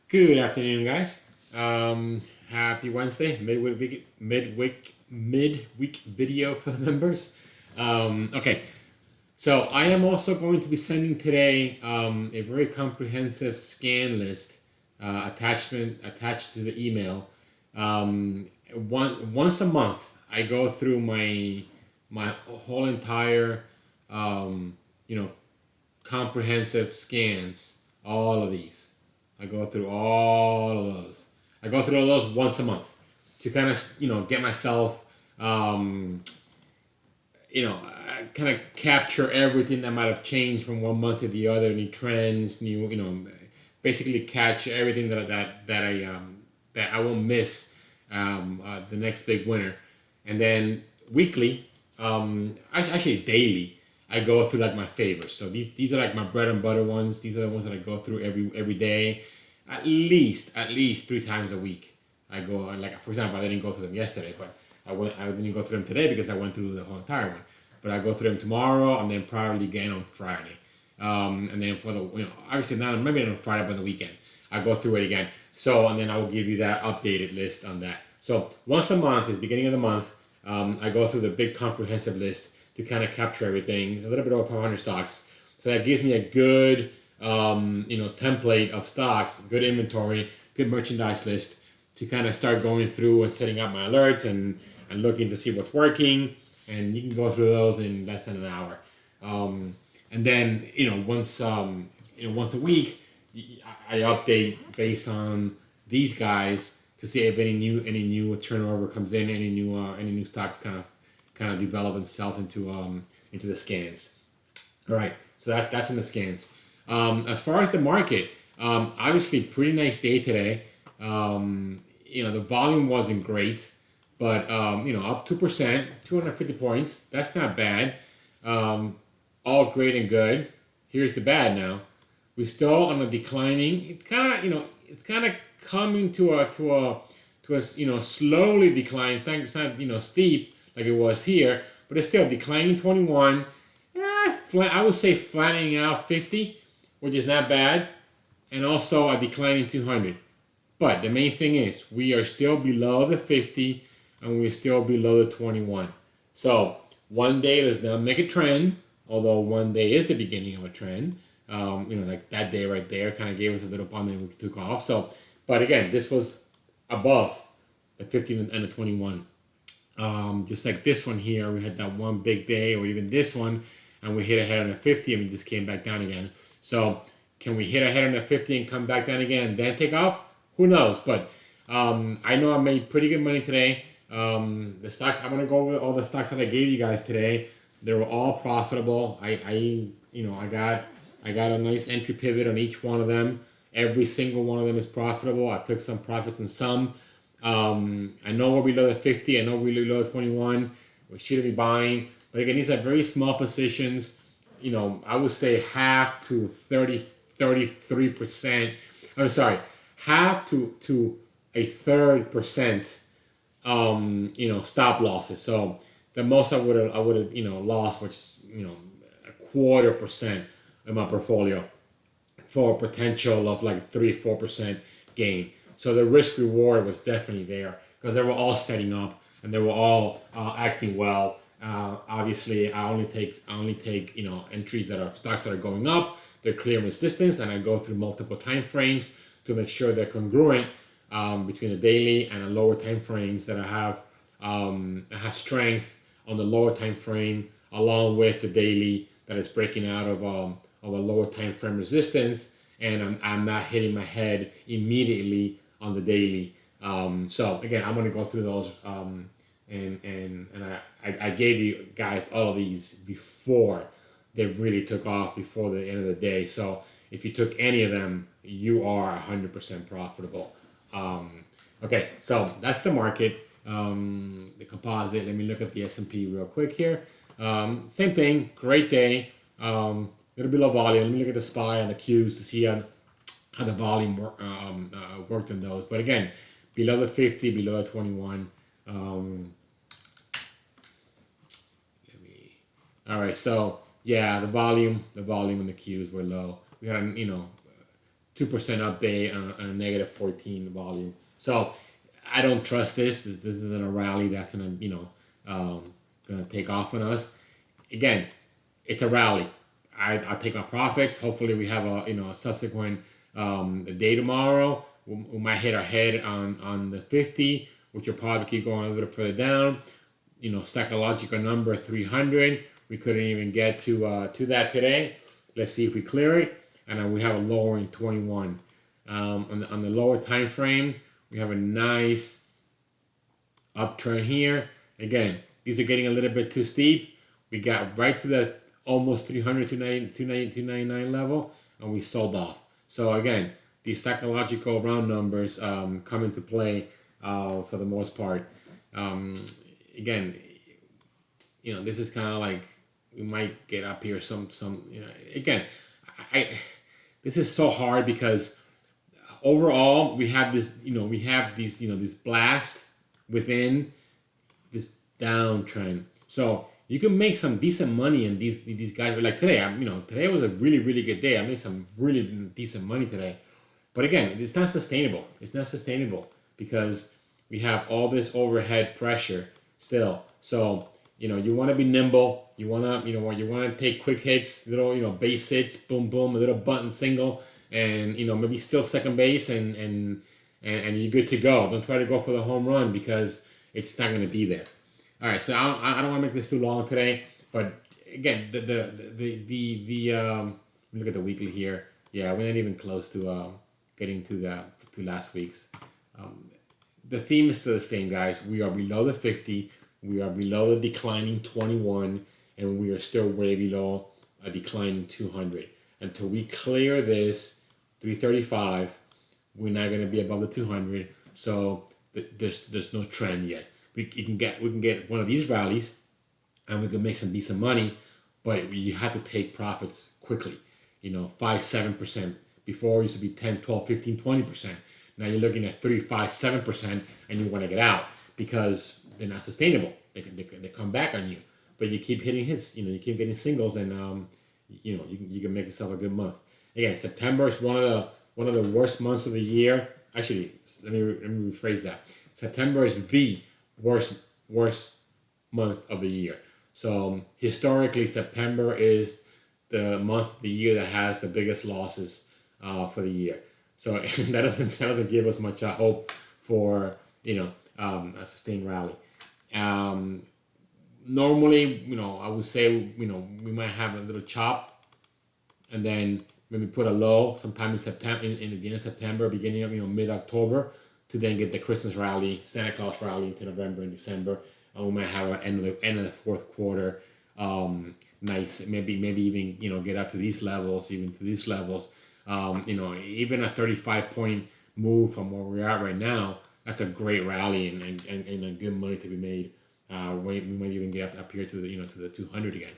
Good afternoon, guys. Happy Wednesday, midweek video for the members. Okay, so I am also going to be sending today a very comprehensive scan list attachment attached to the email. Once a month, I go through my whole entire um, you know comprehensive scans, all of these. I go through all of those. I go through all those once a month to kind of, get myself, um, kind of capture everything that might have changed from one month to the other, new trends, basically catch everything that I won't miss the next big winner. And then weekly, actually daily, I go through like my favorites. So these are like my bread and butter ones. These are the ones that I go through every day, at least 3 times a week. I go like, for example, I didn't go through them yesterday, but I didn't go through them today because I went through the whole entire one. But I go through them tomorrow and then probably again on Friday. And then for the obviously not maybe not on Friday but the weekend I go through it again. So and then I will give you that updated list on that. So once a month, at the beginning of the month, I go through the big comprehensive list to kind of capture everything. A little bit over 500 stocks. So that gives me a good template of stocks, good inventory, good merchandise list to kind of start going through and setting up my alerts and looking to see what's working. And you can go through those in less than an hour. And then once a week, I update based on these guys to see if any new turnover comes in, any new stocks kind of develop themselves into the scans. All right, so that's in the scans. As far as the market, obviously pretty nice day today. The volume wasn't great, but up 2%, 250 points. That's not bad. All great and good. Here's the bad now. We're still on a declining. It's kind of coming to a slowly decline. It's not steep like it was here, but it's still declining 21. I would say flattening out 50, which is not bad, and also a declining 200. But the main thing is we are still below the 50 and we're still below the 21. So one day does not make a trend, although one day is the beginning of a trend. Like that day right there kind of gave us a little bump and we took off. So, but again, this was above the 15 and the 21. Just like this one here, we had that one big day, or even this one, and we hit ahead on the 50 and we just came back down again. So, can we hit ahead on the 50 and come back down again and then take off? Who knows? But I know I made pretty good money today. The stocks, I'm gonna go over all the stocks that I gave you guys today. They were all profitable. I got a nice entry pivot on each one of them. Every single one of them is profitable. I took some profits in some. I know we're below the 50. I know we're below the 21. We shouldn't be buying. But again, these are very small positions. I would say half to 33%. I'm sorry, half to a third percent stop losses. So the most I would have lost, which is a quarter percent in my portfolio for a potential of like 3-4% gain. So the risk reward was definitely there because they were all setting up and they were all acting well. Obviously, I only take entries that are stocks that are going up. They're clear resistance, and I go through multiple time frames to make sure they're congruent between the daily and the lower time frames that I have strength on the lower time frame along with the daily that is breaking out of a lower time frame resistance, and I'm not hitting my head immediately on the daily. So again, I'm gonna go through those, and I gave you guys all of these before they really took off, before the end of the day. So if you took any of them, you are 100% profitable. Okay, so that's the market, the composite. Let me look at the S&P real quick here. Same thing, great day. Little bit of volume. Let me look at the SPY and the Qs to see how the volume worked in those. But again, below the 50, below the 21. All right, so yeah, the volume and the Qs were low. We had 2% up day on a negative 14 volume. So I don't trust this. This isn't a rally that's gonna gonna take off on us. Again, it's a rally. I'll take my profits. Hopefully, we have a subsequent day tomorrow. We might hit our head on the 50, which will probably keep going a little further down. Psychological number 300. We couldn't even get to that today. Let's see if we clear it, and we have a lower in 21. On the lower time frame, we have a nice uptrend here. Again, these are getting a little bit too steep. We got right to the almost 300, 299 level, and we sold off. So again, these psychological round numbers come into play for the most part. Again, this is kind of like we might get up here again, this is so hard because overall we have this, we have these blasts within this downtrend. So you can make some decent money in these guys. Like today, today was a really, really good day. I made some really decent money today. But again, it's not sustainable. It's not sustainable because we have all this overhead pressure still. So, you want to be nimble. You want to take quick hits, little, base hits, boom, boom, a little bunt single, and, maybe still second base and you're good to go. Don't try to go for the home run because it's not going to be there. All right, so I don't want to make this too long today, but again, the look at the weekly here. Yeah, we're not even close to getting to last week's. The theme is still the same, guys. We are below the 50. We are below the declining 21, and we are still way below a declining 200. Until we clear this 335, we're not going to be above the 200. So there's no trend yet. We can get one of these rallies, and we can make some decent money, but you have to take profits quickly. 5-7%. Before it used to be 10, 12, 15, 20%. Now you're looking at 3, 5, 7%, and you want to get out because they're not sustainable. They come back on you, but you keep hitting hits. You keep getting singles, and you can make yourself a good month. Again, September is one of the worst months of the year. Actually, let me rephrase that. September is the worst month of the year. So historically, September is the month of the year that has the biggest losses for the year. So that doesn't give us much hope for a sustained rally. Normally, I would say we might have a little chop, and then maybe put a low sometime in September, in the end of September, beginning of mid-October, to then get the Christmas rally, Santa Claus rally into November and December, and we might have an end of the fourth quarter. Nice, maybe even get up to these levels, even to these levels. Even a 35-point move from where we're at right now, that's a great rally and a good money to be made. We might even get up here to the 200 again.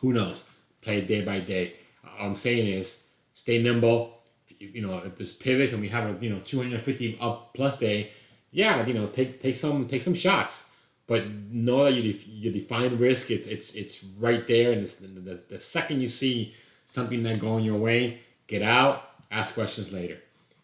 Who knows? Play it day by day. All I'm saying is stay nimble. If there's pivots and we have a 250 up plus day, yeah, take some shots. But know that you define risk. It's right there, and the second you see something not going your way, get out. Ask questions later.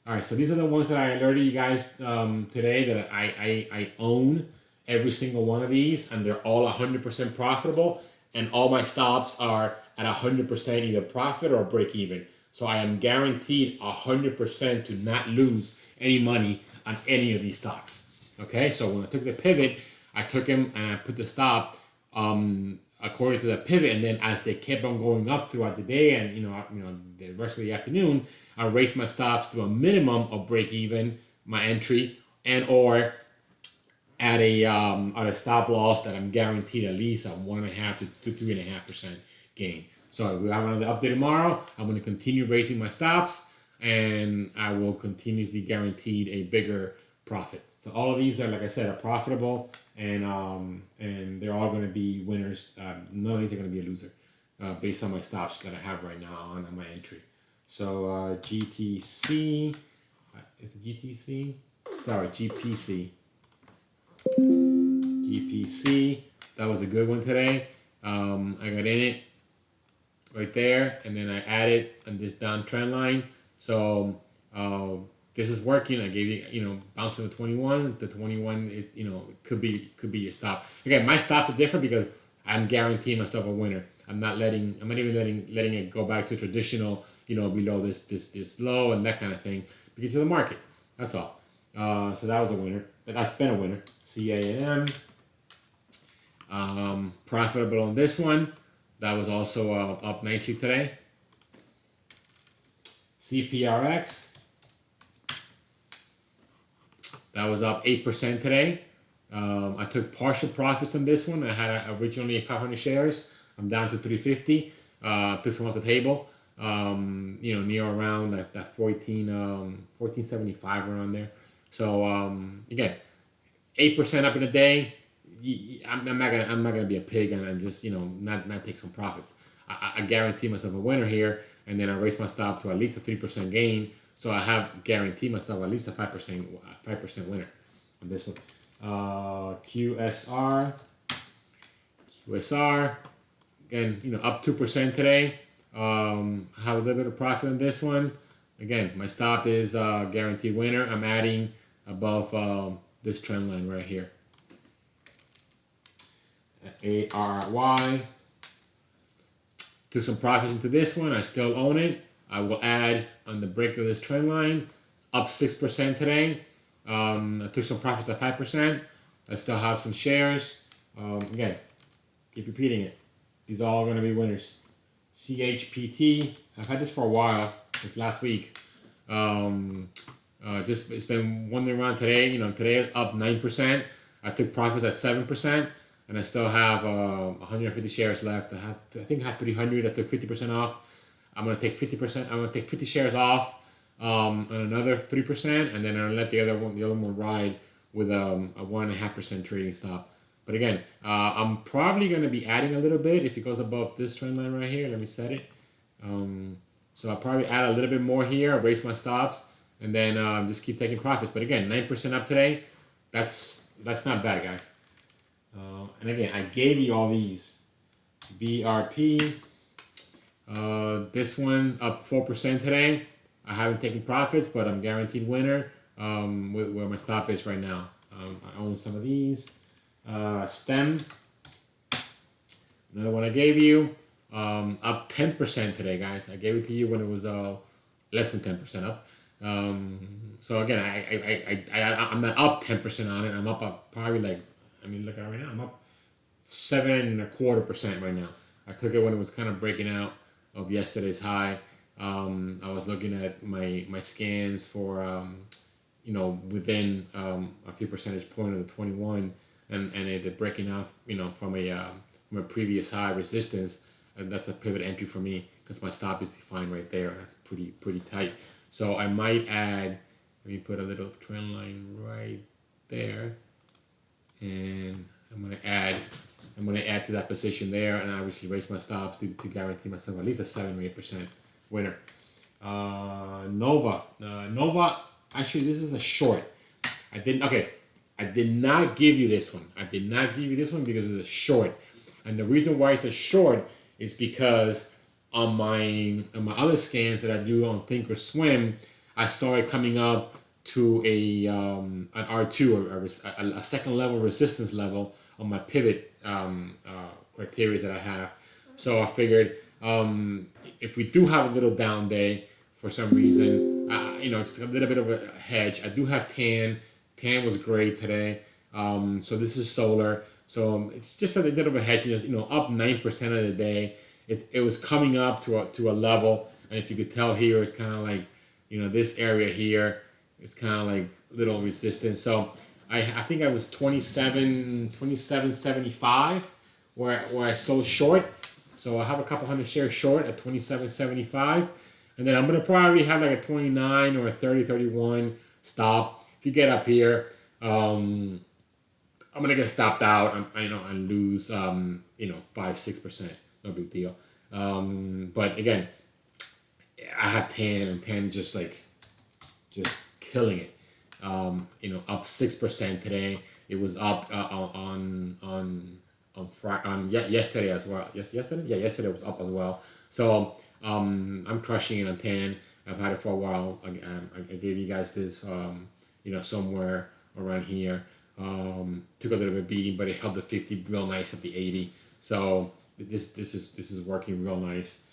All right, so these are the ones that I alerted you guys today that I own every single one of these, and they're all 100% profitable, and all my stops are at 100% either profit or break even. So I am guaranteed 100% to not lose any money on any of these stocks. Okay, so when I took the pivot, I took them and I put the stop according to the pivot, and then as they kept on going up throughout the day and the rest of the afternoon, I raised my stops to a minimum of break even, my entry, and or at a stop loss that I'm guaranteed at least a 1.5 to 3.5% gain. So if we have another update tomorrow, I'm going to continue raising my stops, and I will continue to be guaranteed a bigger profit. So all of these are, like I said, are profitable, and they're all going to be winners. None of these are going to be a loser based on my stops that I have right now on my entry. So GTC, is it GTC? Sorry, GPC. GPC, that was a good one today. I got in it right there, and then I added on this downtrend line So this is working. I gave you, bouncing to 21. The 21, it's, could be your stop. Again, my stops are different because I'm guaranteeing myself a winner. I'm not even letting it go back to traditional, below this low and that kind of thing because of the market. That's all. So that was a winner. That's been a winner. CAM. Profitable on this one. That was also up nicely today. CPRX. That was up 8% today. I took partial profits on this one. I had originally 500 shares. I'm down to 350. Took some off the table. Near around that 1475 around there. So again, 8% up in a day. I'm not gonna be a pig and just not take some profits. I guarantee myself a winner here, and then I raise my stop to at least a 3% gain. So I have guaranteed myself at least a 5% winner on this one. QSR again, up 2% today. Have a little bit of profit on this one. Again, my stop is guaranteed winner. I'm adding above this trend line right here. ARY. Took some profits into this one. I still own it. I will add on the break of this trend line. It's up 6% today. I took some profits at 5%. I still have some shares. Again, keep repeating it. These are all going to be winners. CHPT. I've had this for a while. This last week. Just it's been wandering around today. Today up 9%. I took profits at 7%. And I still have 150 shares left. I think I have 300. I took 50% off. I'm gonna take 50%. I'm gonna take 50 shares off on another 3%, and then I'll let the other one ride with a 1.5% trading stop. But again, I'm probably gonna be adding a little bit if it goes above this trend line right here. Let me set it. So I'll probably add a little bit more here. I'll raise my stops, and then just keep taking profits. But again, 9% up today. That's not bad, guys. And again, I gave you all these. BRP. This one up 4% today. I haven't taken profits, but I'm guaranteed winner with where my stop is right now. I own some of these. STEM. Another one I gave you. Up 10% today, guys. I gave it to you when it was less than 10% up. So again, I'm not up 10% on it. I'm up probably look at it right now. I'm up 7.25% right now. I took it when it was kind of breaking out of yesterday's high. I was looking at my scans for within a few percentage point of the 21, and it breaking off from a previous high resistance. And that's a pivot entry for me because my stop is defined right there. That's pretty tight. So I might add. Let me put a little trend line right there. And I'm gonna add to that position there, and obviously raise my stops to guarantee myself at least a 7 or 8% winner. Nova. Actually, this is a short. I did not give you this one. I did not give you this one because it's a short, and the reason why it's a short is because on my other scans that I do on Thinkorswim, I saw it coming up to an R2 or a second level resistance level on my pivot criteria that I have. So I figured if we do have a little down day for some reason, it's a little bit of a hedge. I do have tan. Tan was great today. So this is solar. So it's just a bit of a hedge. Up 9% of the day. It was coming up to a level, and if you could tell here, it's kind of like this area here. It's kind of like little resistance. So I think I was 27.75 where I sold short. So I have a couple hundred shares short at 27.75. And then I'm going to probably have like a 29 or a 30.31 stop. If you get up here, I'm going to get stopped out and lose 5-6%. No big deal. But again, I have tan, and tan just killing it. Up 6% today. It was up yesterday as well. Yesterday? Yeah, yesterday was up as well. So I'm crushing it on tan. I've had it for a while. I gave you guys this, somewhere around here. Took a little bit of beating, but it held the 50 real nice at the 80. So this is working real nice.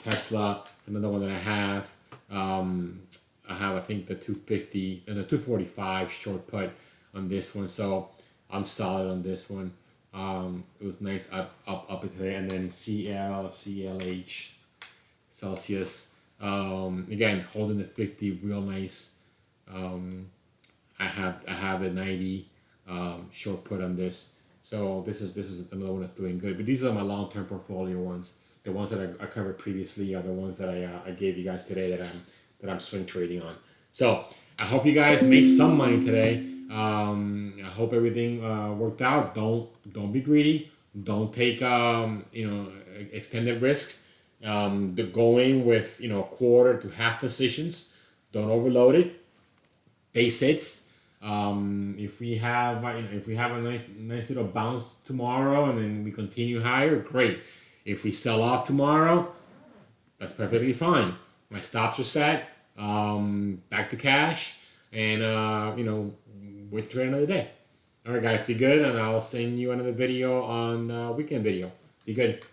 Tesla, another one that I have. I have, I think, the 250 and the 245 short put on this one. So I'm solid on this one. It was nice up today, and then CLH Celsius. Again, holding the 50 real nice. I have the 90 short put on this. So this is another one that's doing good. But these are my long-term portfolio ones. The ones that I covered previously are the ones that I gave you guys today that I'm swing trading on. So I hope you guys made some money today. I hope everything worked out. Don't be greedy. Don't take extended risks. The going with quarter to half positions. Don't overload it. Base hits. If we have a nice little bounce tomorrow and then we continue higher, great. If we sell off tomorrow, that's perfectly fine. My stops are set. Back to cash, and wait for another day. All right, guys, be good, and I'll send you another video on weekend video. Be good.